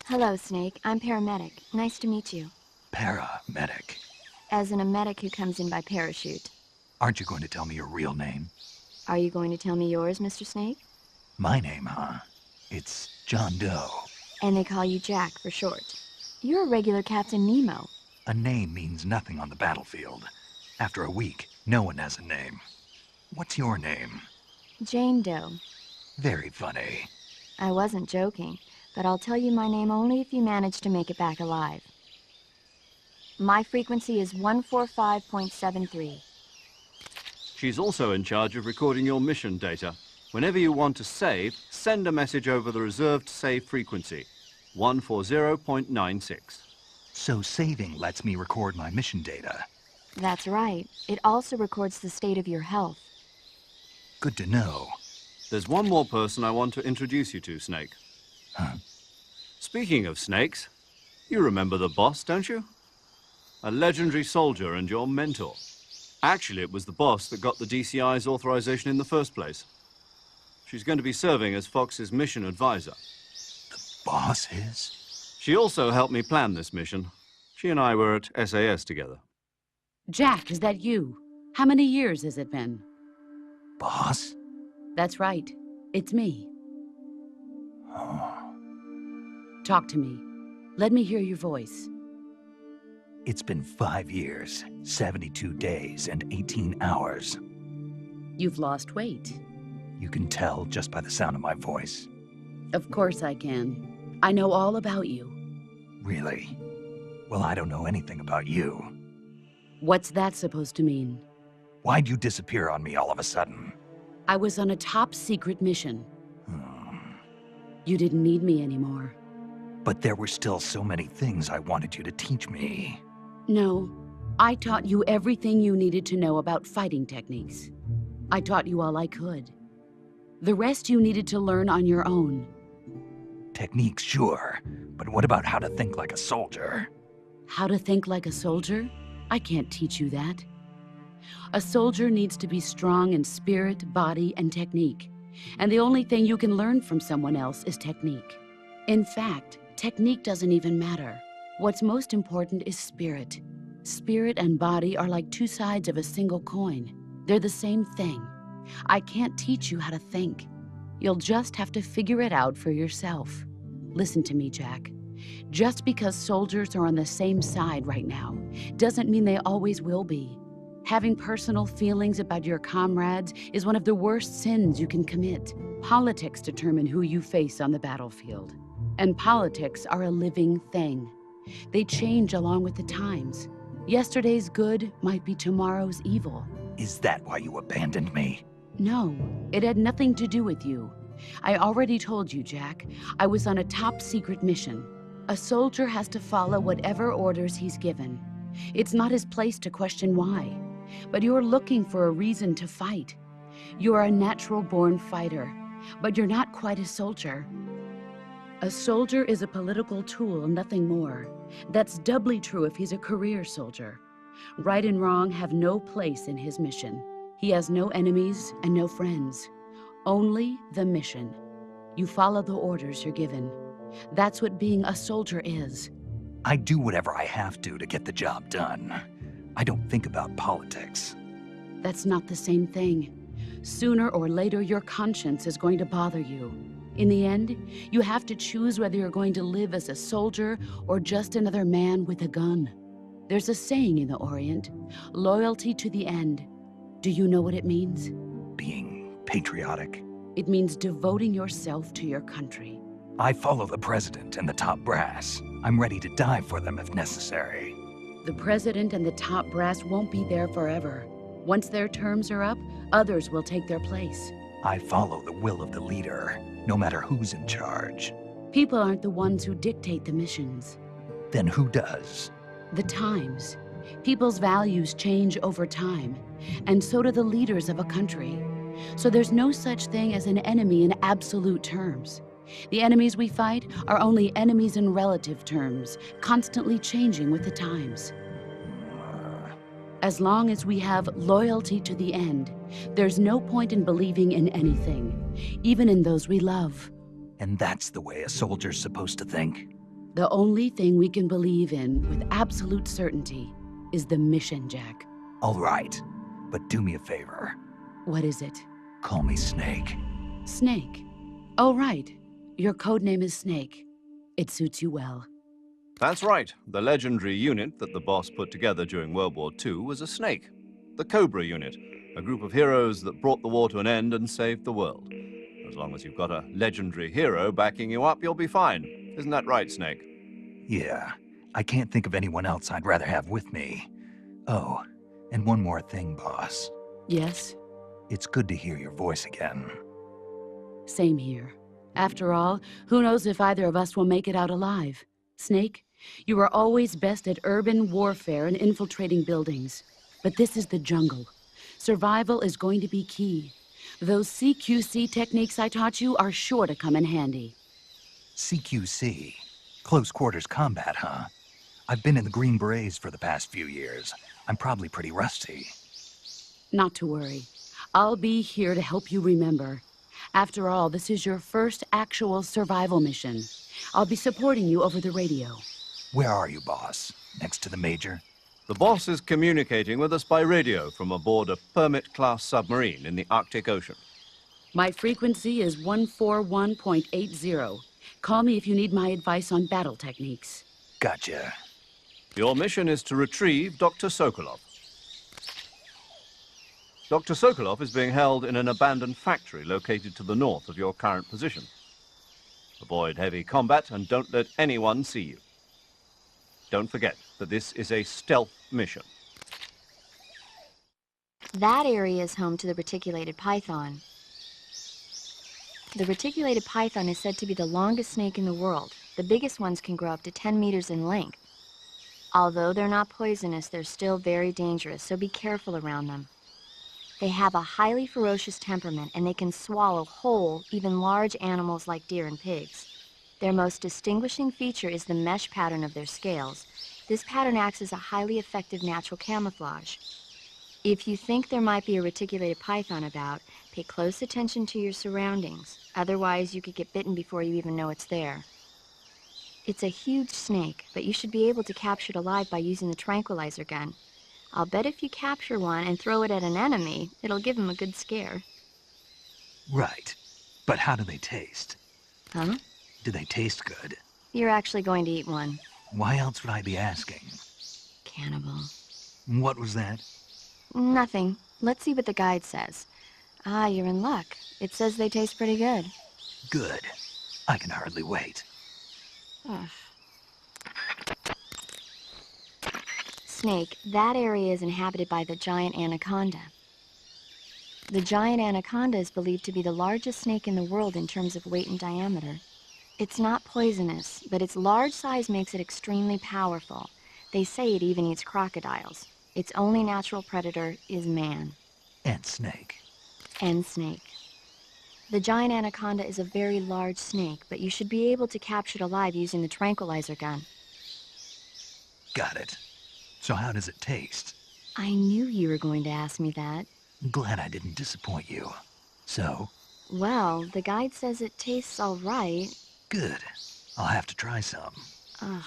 Hello, Snake. I'm paramedic. Nice to meet you. Paramedic. As in a medic who comes in by parachute. Aren't you going to tell me your real name? Are you going to tell me yours, Mr. Snake? My name, huh? It's John Doe. And they call you Jack for short. You're a regular Captain Nemo. A name means nothing on the battlefield. After a week, no one has a name. What's your name? Jane Doe. Very funny. I wasn't joking, but I'll tell you my name only if you manage to make it back alive. My frequency is 145.73. She's also in charge of recording your mission data. Whenever you want to save, send a message over the reserved save frequency, 140.96. So saving lets me record my mission data. That's right. It also records the state of your health. Good to know. There's one more person I want to introduce you to, Snake. Huh? Speaking of snakes, you remember the boss, don't you? A legendary soldier and your mentor. Actually, it was the boss that got the DCI's authorization in the first place. She's going to be serving as Fox's mission advisor. The boss is? She also helped me plan this mission. She and I were at SAS together. Jack, is that you? How many years has it been? Boss? That's right. It's me. Oh. Talk to me. Let me hear your voice. It's been 5 years, 72 days, and 18 hours. You've lost weight. You can tell just by the sound of my voice. Of course I can. I know all about you. Really? Well, I don't know anything about you. What's that supposed to mean? Why'd you disappear on me all of a sudden? I was on a top-secret mission. Hmm. You didn't need me anymore. But there were still so many things I wanted you to teach me. No, I taught you everything you needed to know about fighting techniques. I taught you all I could. The rest you needed to learn on your own. Techniques, sure. But what about how to think like a soldier? How to think like a soldier? I can't teach you that. A soldier needs to be strong in spirit, body, and technique. And the only thing you can learn from someone else is technique. In fact, technique doesn't even matter. What's most important is spirit. Spirit and body are like two sides of a single coin. They're the same thing. I can't teach you how to think. You'll just have to figure it out for yourself. Listen to me, Jack. Just because soldiers are on the same side right now doesn't mean they always will be. Having personal feelings about your comrades is one of the worst sins you can commit. Politics determine who you face on the battlefield. And politics are a living thing. They change along with the times. Yesterday's good might be tomorrow's evil. Is that why you abandoned me? No, it had nothing to do with you. I already told you, Jack. I was on a top-secret mission. A soldier has to follow whatever orders he's given. It's not his place to question why. But you're looking for a reason to fight. You're a natural-born fighter, but you're not quite a soldier. A soldier is a political tool, nothing more. That's doubly true if he's a career soldier. Right and wrong have no place in his mission. He has no enemies and no friends. Only the mission. You follow the orders you're given. That's what being a soldier is. I do whatever I have to get the job done. I don't think about politics. That's not the same thing. Sooner or later, your conscience is going to bother you. In the end, you have to choose whether you're going to live as a soldier or just another man with a gun. There's a saying in the Orient, loyalty to the end. Do you know what it means? Being patriotic. It means devoting yourself to your country. I follow the president and the top brass. I'm ready to die for them if necessary. The president and the top brass won't be there forever. Once their terms are up, others will take their place. I follow the will of the leader, no matter who's in charge. People aren't the ones who dictate the missions. Then who does? The times. People's values change over time, and so do the leaders of a country. So there's no such thing as an enemy in absolute terms. The enemies we fight are only enemies in relative terms, constantly changing with the times. As long as we have loyalty to the end, there's no point in believing in anything, even in those we love. And that's the way a soldier's supposed to think? The only thing we can believe in with absolute certainty is the mission, Jack. All right, but do me a favor. What is it? Call me Snake. Snake. Oh, right. Your code name is Snake. It suits you well. That's right. The legendary unit that the boss put together during World War II was a snake. The Cobra unit, a group of heroes that brought the war to an end and saved the world. As long as you've got a legendary hero backing you up, you'll be fine. Isn't that right, Snake? Yeah, I can't think of anyone else I'd rather have with me. Oh, and one more thing, boss. Yes? It's good to hear your voice again. Same here. After all, who knows if either of us will make it out alive? Snake, you are always best at urban warfare and infiltrating buildings. But this is the jungle. Survival is going to be key. Those CQC techniques I taught you are sure to come in handy. CQC? Close quarters combat, huh? I've been in the Green Berets for the past few years. I'm probably pretty rusty. Not to worry. I'll be here to help you remember. After all, this is your first actual survival mission. I'll be supporting you over the radio. Where are you, boss? Next to the Major? The boss is communicating with us by radio from aboard a Permit-class submarine in the Arctic Ocean. My frequency is 141.80. Call me if you need my advice on battle techniques. Gotcha. Your mission is to retrieve Dr. Sokolov. Dr. Sokolov is being held in an abandoned factory located to the north of your current position. Avoid heavy combat and don't let anyone see you. Don't forget that this is a stealth mission. That area is home to the reticulated python. The reticulated python is said to be the longest snake in the world. The biggest ones can grow up to 10 meters in length. Although they're not poisonous, they're still very dangerous, so be careful around them. They have a highly ferocious temperament, and they can swallow whole, even large animals like deer and pigs. Their most distinguishing feature is the mesh pattern of their scales. This pattern acts as a highly effective natural camouflage. If you think there might be a reticulated python about, pay close attention to your surroundings. Otherwise, you could get bitten before you even know it's there. It's a huge snake, but you should be able to capture it alive by using the tranquilizer gun. I'll bet if you capture one and throw it at an enemy, it'll give him a good scare. Right. But how do they taste? Huh? Do they taste good? You're actually going to eat one. Why else would I be asking? Cannibal. What was that? Nothing. Let's see what the guide says. Ah, you're in luck. It says they taste pretty good. Good. I can hardly wait. Ugh. Snake, that area is inhabited by the giant anaconda. The giant anaconda is believed to be the largest snake in the world in terms of weight and diameter. It's not poisonous, but its large size makes it extremely powerful. They say it even eats crocodiles. Its only natural predator is man. And Snake. And Snake. The giant anaconda is a very large snake, but you should be able to capture it alive using the tranquilizer gun. Got it. So how does it taste? I knew you were going to ask me that. Glad I didn't disappoint you. So? Well, the guide says it tastes all right. Good. I'll have to try some. Ugh.